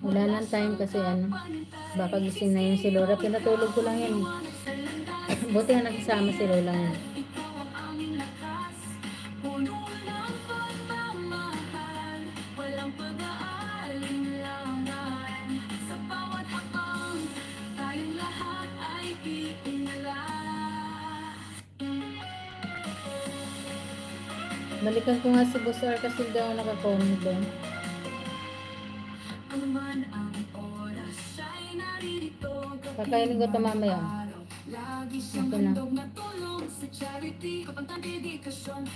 Wala lang time kasi ano, baka gising na yun si Laura. Pinatulog ko lang yan. Buti nga nakisama si Lola yun. Balikan ko nga si Boss R kasi daw nakakomment doon. Kakainin ko ito mamaya. Ito na.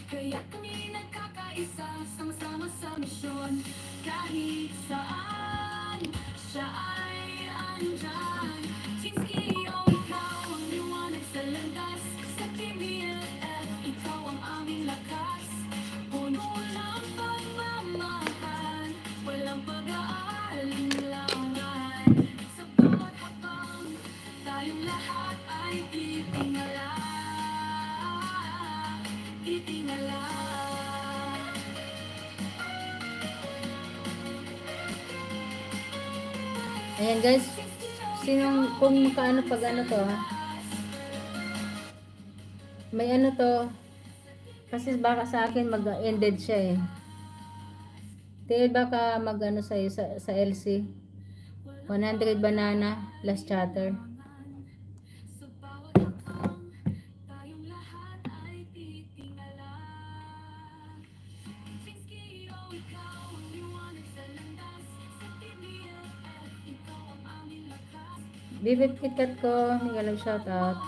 Kaya kami nagkakaisa, sama-sama sa misyon. Kahit saan, siya ay andyan. Chinski, oh, ikaw ang liwanag sa landas. Sa TBLF, ikaw ang aming lakas. Puno ng pagmamahal, walang pag-aalinlangan. Sa bawat hakbang, tayong lahat ay titingala. Titingala. Ayan guys, sinong kung makaano pag ano to ha? May ano to, kasi baka sa akin mag-ended siya eh. Dahil baka mag-ano sa'yo sa LC. 100 banana, last chatter. Bibit KitKat ko, Miguel, shout out.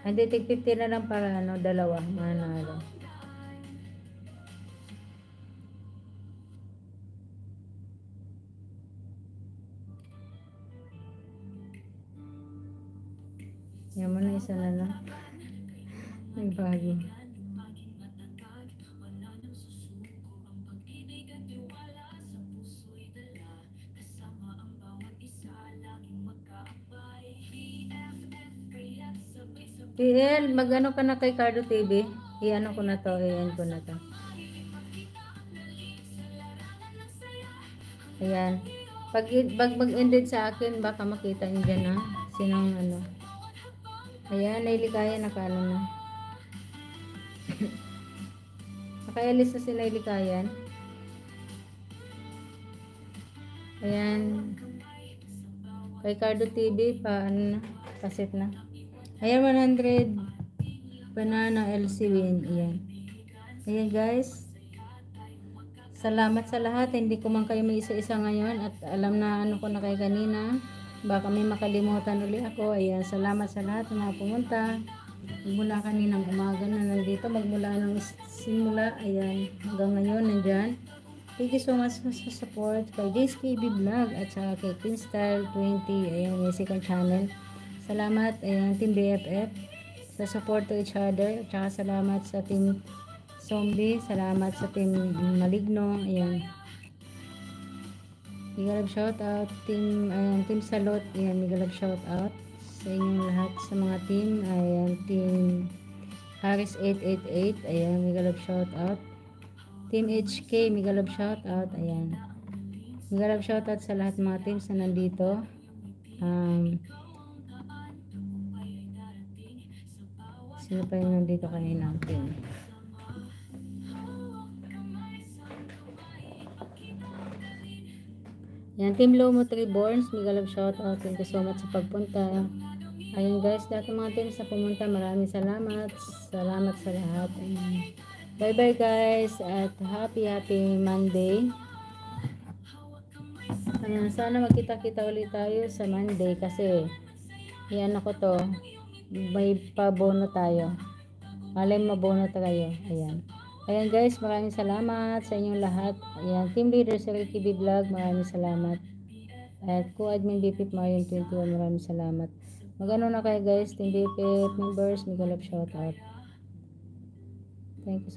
Hindi, tig 50 na lang para ano, dalawa, manalo. Yan mo na, isa na lang. May bago. PL, mag-ano ka na kay Cardo TV? I-ano ko na to, i-end ko na to. Ayan. Pag mag-ended sa akin, baka makita nyo dyan ha. Sinong ano. Ayan, nailikaya nakaano na. Nakaalis na si nailikayan. Ayan. Kay Cardo TV, ano na, kaset na. Ayan, 100 banana LC win. Ayan. Ayan guys. Salamat sa lahat. Hindi ko man kayo may isa-isa ngayon. At alam na ano ko na kayo kanina. Baka may makalimutan ulit ako. Ayan. Salamat sa lahat na pumunta. Magmula kaninang umaga na nandito. Magmula ng simula. Ayan. Hanggang ngayon nandyan. Thank you so much sa support kay JSKB Vlog at sa kay Queenstyle 20. Ayan. Yung second channel. Salamat, ayan, Team BFF sa support to each other. Tsaka salamat sa Team Zombie. Salamat sa Team Maligno. Ayan. Migalab shout out. Team Salot. Ayan, migalab shout out sa inyong lahat sa mga team. Ayan, Team Harris 888. Ayan, migalab shout out. Team HK, migalab shout out. Ayan. Migalab shout out sa lahat mga teams na nandito. Sino pa yung nandito kanina ang team? Yan, Team Lomo 3 Borns, migalab shout out. Thank you so much sa pagpunta. Ayun guys, lahat ng mga teams na pumunta, maraming salamat. Salamat sa lahat. Bye bye guys at happy Monday. Ayan, sana magkita-kita ulit tayo sa Monday kasi yan ako to. May pabono tayo. Malay mabono tayo. Ayan. Ayan guys, maraming salamat sa inyong lahat. Ayan, team leader sa Ricky B Vlog, maraming salamat. At co-admin BPP Marion 21, maraming salamat. Magano na kayo guys, team BPP members, may galap shout out. Thank you.